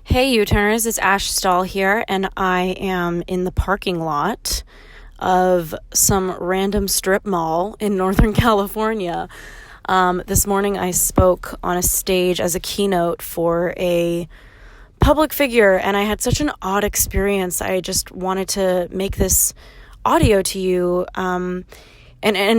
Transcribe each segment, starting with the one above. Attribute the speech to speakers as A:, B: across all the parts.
A: Hey U-Turners, it's Stahl here, and I am in the parking lot of some random strip mall in Northern California. This morning I spoke on a stage as a keynote for a public figure, and I had such an odd experience. I just wanted to make this audio to you, and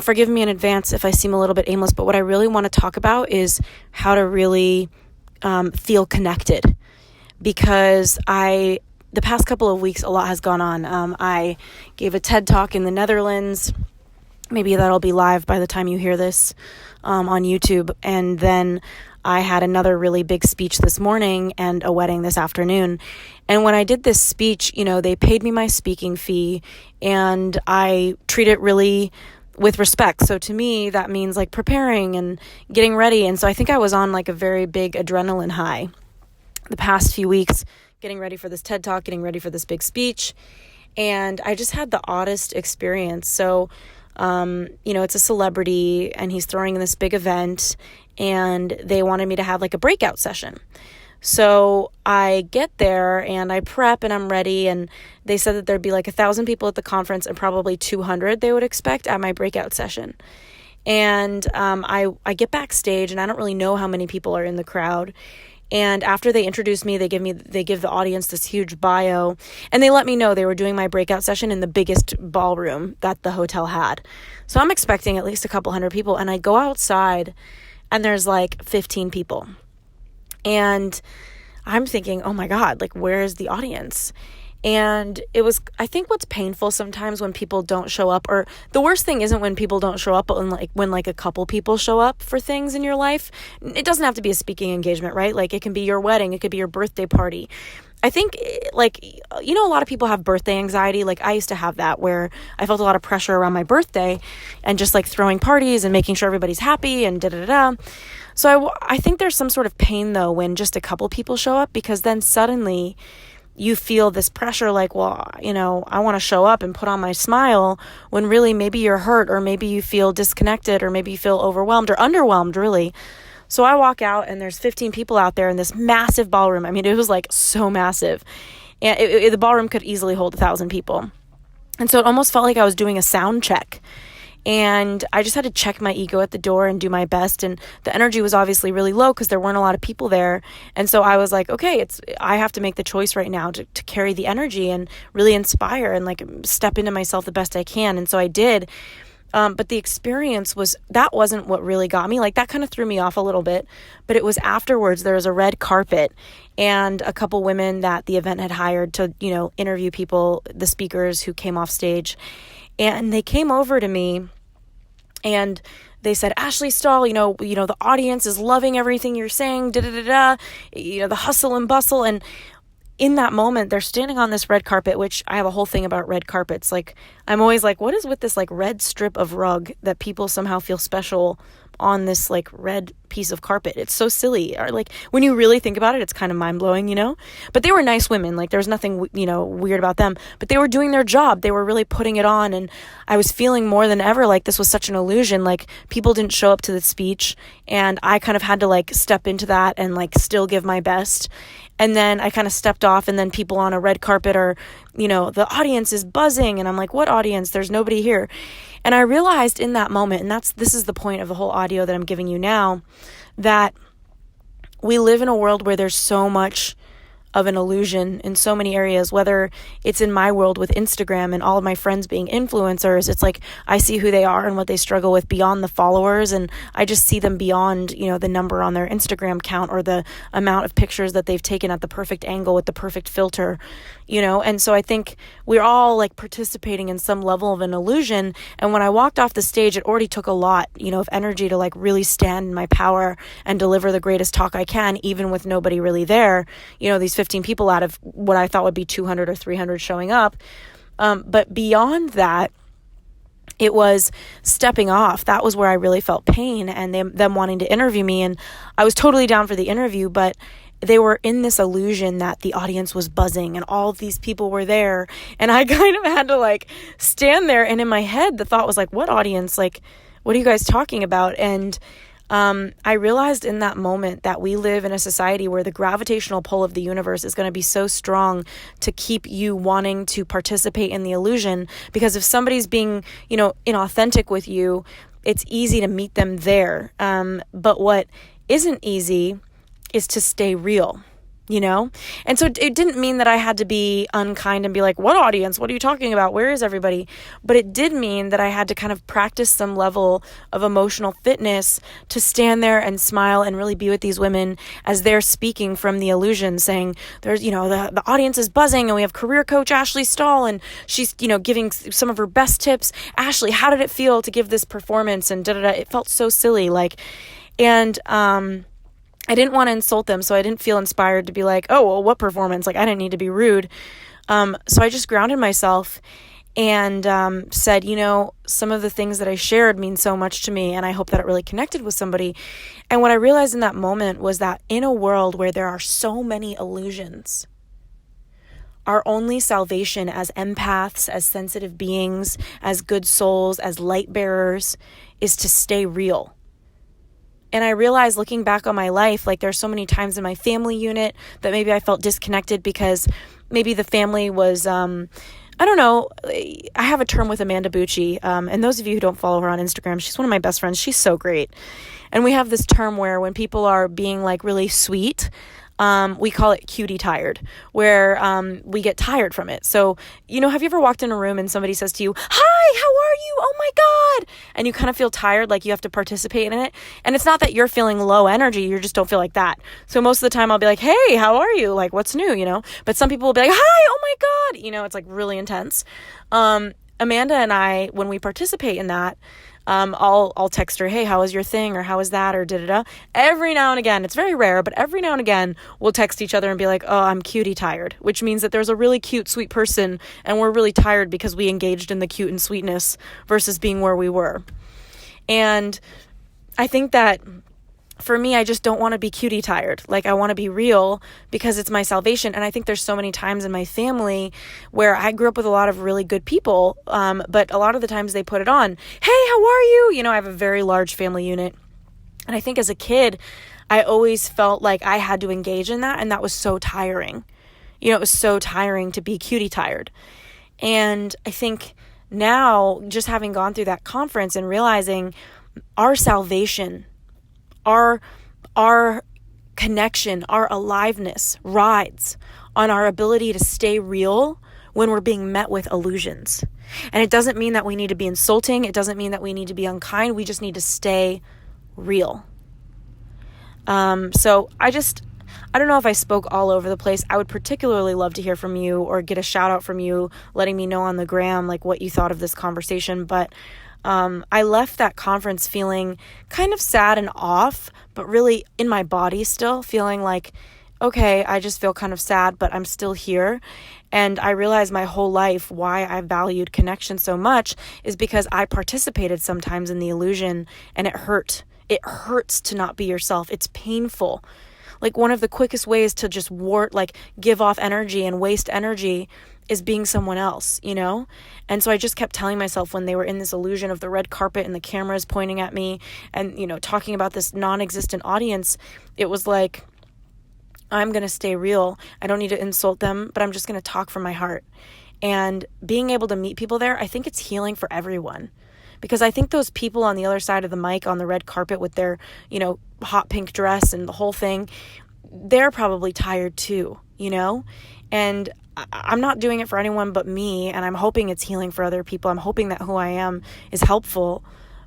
A: forgive me in advance if I seem a little bit aimless, but what I really want to talk about is how to really feel connected. Because the past couple of weeks, a lot has gone on. I gave a TED Talk in the Netherlands. Maybe that'll be live by the time you hear this on YouTube. And then I had another really big speech this morning and a wedding this afternoon. And when I did this speech, they paid me my speaking fee, and I treat it really with respect. So to me, that means like preparing and getting ready. And so I think I was on like a very big adrenaline high the past few weeks, getting ready for this TED Talk, getting ready for this big speech. And I just had the oddest experience. So, it's a celebrity and he's throwing this big event, and they wanted me to have like a breakout session. So I get there and I prep and I'm ready. And they said that there'd be like 1,000 people at the conference and probably 200 they would expect at my breakout session. And I get backstage and I don't really know how many people are in the crowd. And after they introduce me, they give the audience this huge bio, and they let me know they were doing my breakout session in the biggest ballroom that the hotel had. So I'm expecting at least a couple hundred people, and I go outside and there's like 15 people. And I'm thinking, oh my God, like where is the audience? And I think what's painful sometimes when people don't show up, or the worst thing isn't when people don't show up, but when a couple people show up for things in your life. It doesn't have to be a speaking engagement, right? Like it can be your wedding, it could be your birthday party. I think a lot of people have birthday anxiety. Like I used to have that, where I felt a lot of pressure around my birthday and just like throwing parties and making sure everybody's happy and da-da-da-da. So I think there's some sort of pain though when just a couple people show up, because then suddenly you feel this pressure like, well, I want to show up and put on my smile, when really maybe you're hurt, or maybe you feel disconnected, or maybe you feel overwhelmed or underwhelmed, really. So I walk out and there's 15 people out there in this massive ballroom. I mean, it was like so massive. And the ballroom could easily hold 1,000 people. And so it almost felt like I was doing a sound check. And I just had to check my ego at the door and do my best. And the energy was obviously really low because there weren't a lot of people there. And so I was like, okay, I have to make the choice right now to carry the energy and really inspire and like step into myself the best I can. And so I did. But the experience that wasn't what really got me. Like that kind of threw me off a little bit. But it was afterwards. There was a red carpet and a couple women that the event had hired to, interview people, the speakers who came off stage. And they came over to me and they said, Ashley Stahl, the audience is loving everything you're saying, da-da-da-da, the hustle and bustle. And in that moment, they're standing on this red carpet, which I have a whole thing about red carpets. Like, I'm always like, what is with this like red strip of rug that people somehow feel special on this like red piece of carpet? It's so silly. Or like when you really think about it, it's kind of mind-blowing, but they were nice women. Like there was nothing weird about them, but they were doing their job. They were really putting it on, and I was feeling more than ever like this was such an illusion. Like people didn't show up to the speech, and I kind of had to like step into that and like still give my best. And then I kind of stepped off, and then people on a red carpet are, the audience is buzzing, and I'm like, what audience? There's nobody here. And I realized in that moment, and this is the point of the whole audio that I'm giving you now, that we live in a world where there's so much of an illusion in so many areas, whether it's in my world with Instagram and all of my friends being influencers. It's like I see who they are and what they struggle with beyond the followers, and I just see them beyond, the number on their Instagram count or the amount of pictures that they've taken at the perfect angle with the perfect filter, and so I think we're all like participating in some level of an illusion. And when I walked off the stage, it already took a lot, of energy to like really stand in my power and deliver the greatest talk I can, even with nobody really there, these 15 people out of what I thought would be 200 or 300 showing up. But beyond that, it was stepping off. That was where I really felt pain, and them wanting to interview me. And I was totally down for the interview, but they were in this illusion that the audience was buzzing and all of these people were there. And I kind of had to like stand there. And in my head, the thought was like, what audience? Like, what are you guys talking about? And I realized in that moment that we live in a society where the gravitational pull of the universe is going to be so strong to keep you wanting to participate in the illusion, because if somebody's being, inauthentic with you, it's easy to meet them there. But what isn't easy is to stay real. And so it didn't mean that I had to be unkind and be like, what audience? What are you talking about? Where is everybody? But it did mean that I had to kind of practice some level of emotional fitness to stand there and smile and really be with these women as they're speaking from the illusion, saying there's, the audience is buzzing and we have career coach Ashley Stahl and she's, giving some of her best tips. Ashley, how did it feel to give this performance? And it felt so silly. I didn't want to insult them, so I didn't feel inspired to be like, oh, well, what performance? I didn't need to be rude. So I just grounded myself and said, some of the things that I shared mean so much to me, and I hope that it really connected with somebody. And what I realized in that moment was that in a world where there are so many illusions, our only salvation as empaths, as sensitive beings, as good souls, as light bearers, is to stay real. And I realized looking back on my life, there's so many times in my family unit that maybe I felt disconnected because maybe the family was, I don't know. I have a term with Amanda Bucci. And those of you who don't follow her on Instagram, she's one of my best friends. She's so great. And we have this term where when people are being really sweet, we call it cutie tired, where we get tired from it. So, have you ever walked in a room and somebody says to you, hi, how are you? Oh my God. And you kind of feel tired, like you have to participate in it. And it's not that you're feeling low energy. You just don't feel like that. So most of the time I'll be like, hey, how are you? What's new? But some people will be like, hi, oh my God. It's really intense. Amanda and I, when we participate in that, I'll text her, hey, how was your thing? Or how was that? Or da-da-da. Every now and again, it's very rare, but every now and again, we'll text each other and be like, oh, I'm cutie tired, which means that there's a really cute, sweet person, and we're really tired because we engaged in the cute and sweetness versus being where we were. And I think that for me, I just don't want to be cutie tired. I want to be real because it's my salvation. And I think there's so many times in my family where I grew up with a lot of really good people, but a lot of the times they put it on. Hey, how are you? I have a very large family unit. And I think as a kid, I always felt like I had to engage in that. And that was so tiring. It was so tiring to be cutie tired. And I think now, just having gone through that conference and realizing our salvation, our connection, our aliveness rides on our ability to stay real when we're being met with illusions. And it doesn't mean that we need to be insulting. It doesn't mean that we need to be unkind. We just need to stay real. So I don't know if I spoke all over the place. I would particularly love to hear from you or get a shout out from you, letting me know on the gram, what you thought of this conversation. But I left that conference feeling kind of sad and off, but really in my body still feeling like, okay, I just feel kind of sad, but I'm still here. And I realized my whole life why I valued connection so much is because I participated sometimes in the illusion, and it hurt. It hurts to not be yourself. It's painful. One of the quickest ways to just give off energy and waste energy is being someone else, And so I just kept telling myself when they were in this illusion of the red carpet and the cameras pointing at me and, talking about this non-existent audience, it was like, I'm going to stay real. I don't need to insult them, but I'm just going to talk from my heart. And being able to meet people there, I think it's healing for everyone. Because I think those people on the other side of the mic on the red carpet with their, hot pink dress and the whole thing, they're probably tired too, And I'm not doing it for anyone but me, and I'm hoping it's healing for other people. I'm hoping that who I am is helpful.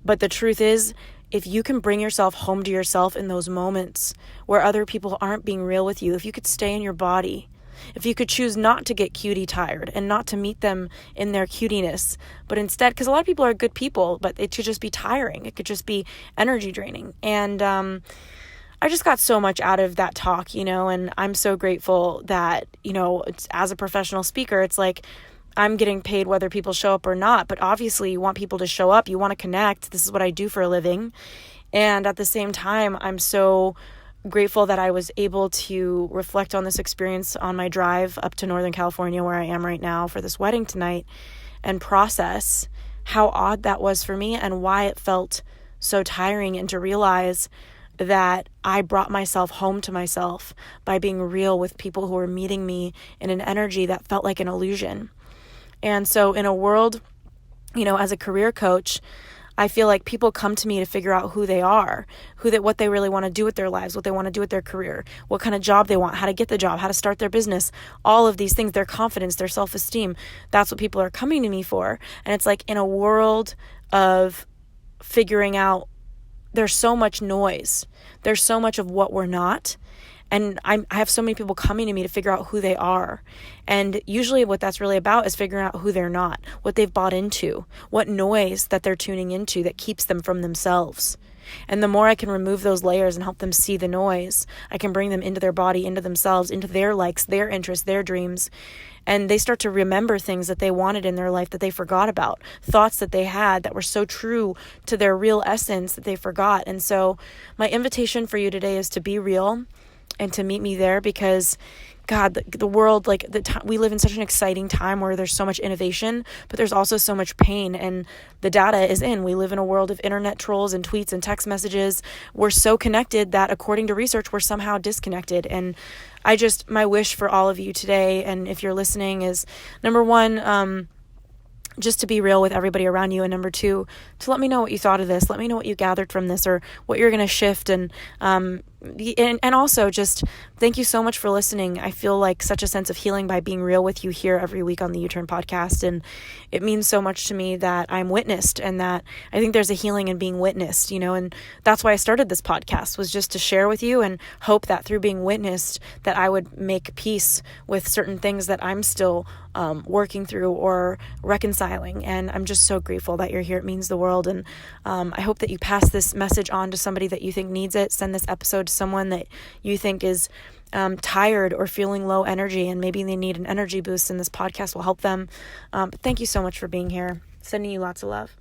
A: But the truth is, if you can bring yourself home to yourself in those moments where other people aren't being real with you, if you could stay in your body, if you could choose not to get cutie tired and not to meet them in their cutiness, but instead, because a lot of people are good people, but it could just be tiring. It could just be energy draining. And I just got so much out of that talk, and I'm so grateful that, as a professional speaker, it's like I'm getting paid whether people show up or not. But obviously you want people to show up. You want to connect. This is what I do for a living. And at the same time, I'm so grateful that I was able to reflect on this experience on my drive up to Northern California, where I am right now for this wedding tonight, and process how odd that was for me and why it felt so tiring, and to realize that I brought myself home to myself by being real with people who were meeting me in an energy that felt like an illusion. And so in a world, as a career coach, I feel like people come to me to figure out who they are, what they really want to do with their lives, what they want to do with their career, what kind of job they want, how to get the job, how to start their business, all of these things, their confidence, their self-esteem. That's what people are coming to me for. And it's like in a world of figuring out, there's so much noise. There's so much of what we're not. And I have so many people coming to me to figure out who they are. And usually what that's really about is figuring out who they're not, what they've bought into, what noise that they're tuning into that keeps them from themselves. And the more I can remove those layers and help them see the noise, I can bring them into their body, into themselves, into their likes, their interests, their dreams. And they start to remember things that they wanted in their life that they forgot about, thoughts that they had that were so true to their real essence that they forgot. And so my invitation for you today is to be real and to meet me there, because God, the world, we live in such an exciting time where there's so much innovation, but there's also so much pain, and the data is in. We live in a world of internet trolls and tweets and text messages. We're so connected that according to research, we're somehow disconnected. And my wish for all of you today, and if you're listening, is number one, just to be real with everybody around you. And number two, to let me know what you thought of this. Let me know what you gathered from this or what you're going to shift. And also just thank you so much for listening. I feel like such a sense of healing by being real with you here every week on the U-Turn podcast. And it means so much to me that I'm witnessed, and that I think there's a healing in being witnessed, and that's why I started this podcast, was just to share with you and hope that through being witnessed that I would make peace with certain things that I'm still working through or reconciling. And I'm just so grateful that you're here. It means the world. And I hope that you pass this message on to somebody that you think needs it. Send this episode to someone that you think is tired or feeling low energy, and maybe they need an energy boost, and this podcast will help them. But thank you so much for being here. Sending you lots of love.